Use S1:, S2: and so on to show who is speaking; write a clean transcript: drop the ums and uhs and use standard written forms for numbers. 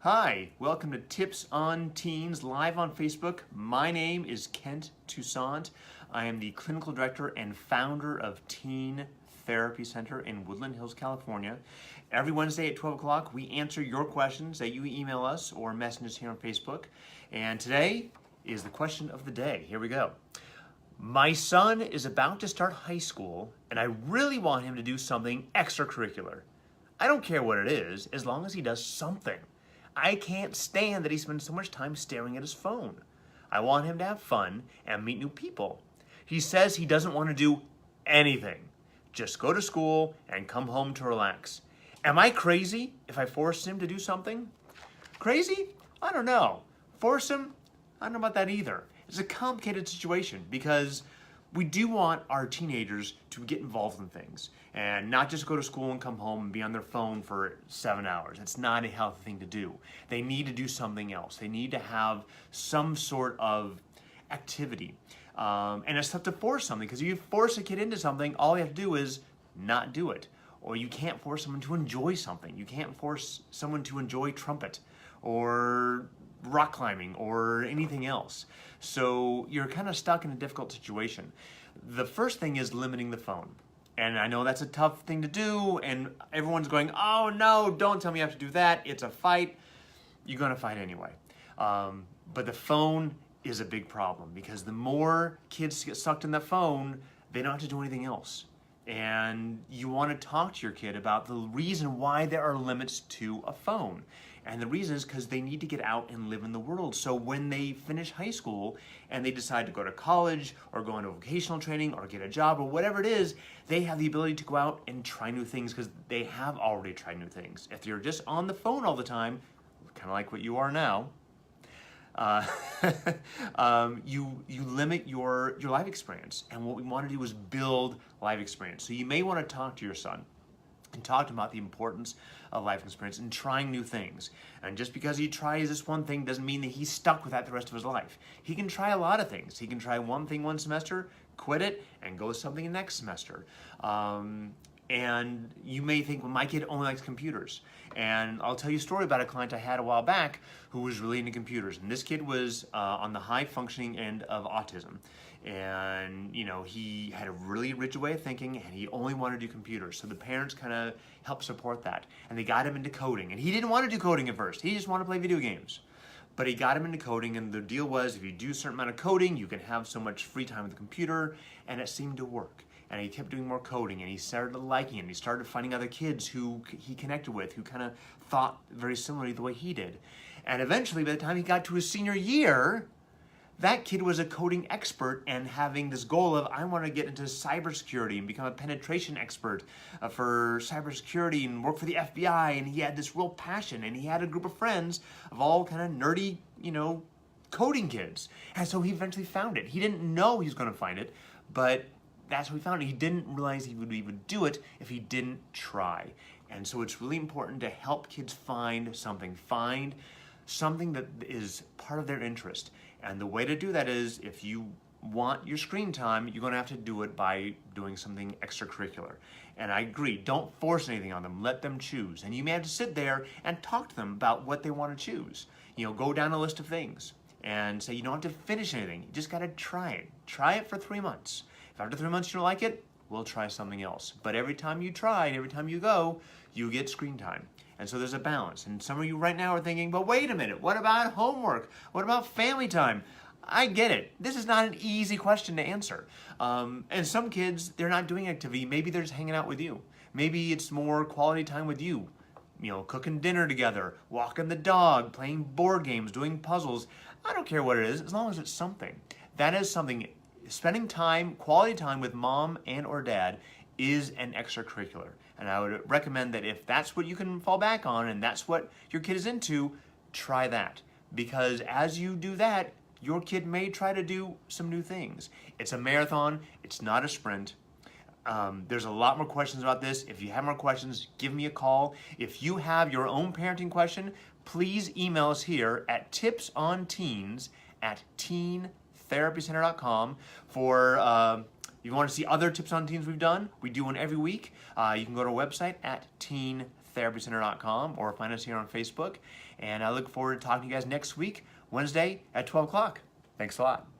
S1: Hi, welcome to Tips on Teens live on Facebook. My name is Kent Toussaint. I am the clinical director and founder of Teen Therapy Center in Woodland Hills, California. Every Wednesday at 12 o'clock, we answer your questions that you email us or message us here on Facebook. And today is the question of the day. Here we go. My son is about to start high school, and I really want him to do something extracurricular. I don't care what it is, as long as he does something. I can't stand that he spends so much time staring at his phone. I want him to have fun and meet new people. He says he doesn't want to do anything. Just go to school and come home to relax. Am I crazy if I force him to do something? Crazy? I don't know. Force him? I don't know about that either. It's a complicated situation because we do want our teenagers to get involved in things and not just go to school and come home and be on their phone for 7 hours. It's not a healthy thing to do. They need to do something else. They need to have some sort of activity. And it's tough to force something because if you force a kid into something, all you have to do is not do it. Or you can't force someone to enjoy something. You can't force someone to enjoy trumpet or rock climbing or anything else. So you're kind of stuck in a difficult situation. The first thing is limiting the phone. And I know that's a tough thing to do, and everyone's going, oh no, don't tell me you have to do that. It's a fight. You're gonna fight anyway. But the phone is a big problem because the more kids get sucked in the phone, they don't have to do anything else. And you want to talk to your kid about the reason why there are limits to a phone. And the reason is because they need to get out and live in the world. So when they finish high school and they decide to go to college or go into vocational training or get a job or whatever it is, they have the ability to go out and try new things because they have already tried new things. If you're just on the phone all the time, kind of like what you are now, you limit your life experience. And what we want to do is build life experience. So you may want to talk to your son and talk to him about the importance of life experience and trying new things. And just because he tries this one thing doesn't mean that he's stuck with that the rest of his life. He can try a lot of things. He can try one thing one semester, quit it, and go with something next semester. And you may think, well, my kid only likes computers. And I'll tell you a story about a client I had a while back who was really into computers. And this kid was on the high functioning end of autism. And, you know, he had a really rigid way of thinking and he only wanted to do computers. So the parents kind of helped support that. And they got him into coding. And he didn't want to do coding at first. He just wanted to play video games. But he got him into coding, and the deal was if you do a certain amount of coding, you can have so much free time with the computer, and it seemed to work. And he kept doing more coding, and he started liking it, and he started finding other kids who he connected with, who kind of thought very similarly the way he did. And eventually, by the time he got to his senior year, that kid was a coding expert and having this goal of, I want to get into cybersecurity and become a penetration expert for cybersecurity and work for the FBI. And he had this real passion, and he had a group of friends of all kind of nerdy, coding kids. And so he eventually found it. He didn't know he was going to find it, but that's what he found. He didn't realize he would even do it if he didn't try. And so it's really important to help kids find something that is part of their interest. And the way to do that is if you want your screen time, you're going to have to do it by doing something extracurricular. And I agree, don't force anything on them, let them choose. And you may have to sit there and talk to them about what they want to choose. Go down a list of things and say you don't have to finish anything, you just got to try it. Try it for 3 months. If after 3 months you don't like it, we'll try something else. But every time you try and every time you go, you get screen time. And so there's a balance. And some of you right now are thinking, but wait a minute, what about homework? What about family time? I get it. This is not an easy question to answer. And some kids, they're not doing activity. Maybe they're just hanging out with you. Maybe it's more quality time with you. Cooking dinner together, walking the dog, playing board games, doing puzzles. I don't care what it is, as long as it's something. That is something. Spending time, quality time with mom and or dad is an extracurricular. And I would recommend that if that's what you can fall back on and that's what your kid is into, try that. Because as you do that, your kid may try to do some new things. It's a marathon, it's not a sprint. There's a lot more questions about this. If you have more questions, give me a call. If you have your own parenting question, please email us here at tipsonteens@teentherapycenter.com for if you want to see other tips on teens we've done. We do one every week. You can go to our website at therapycenter.com, or find us here on Facebook. And I look forward to talking to you guys next week, Wednesday at 12 o'clock. Thanks a lot.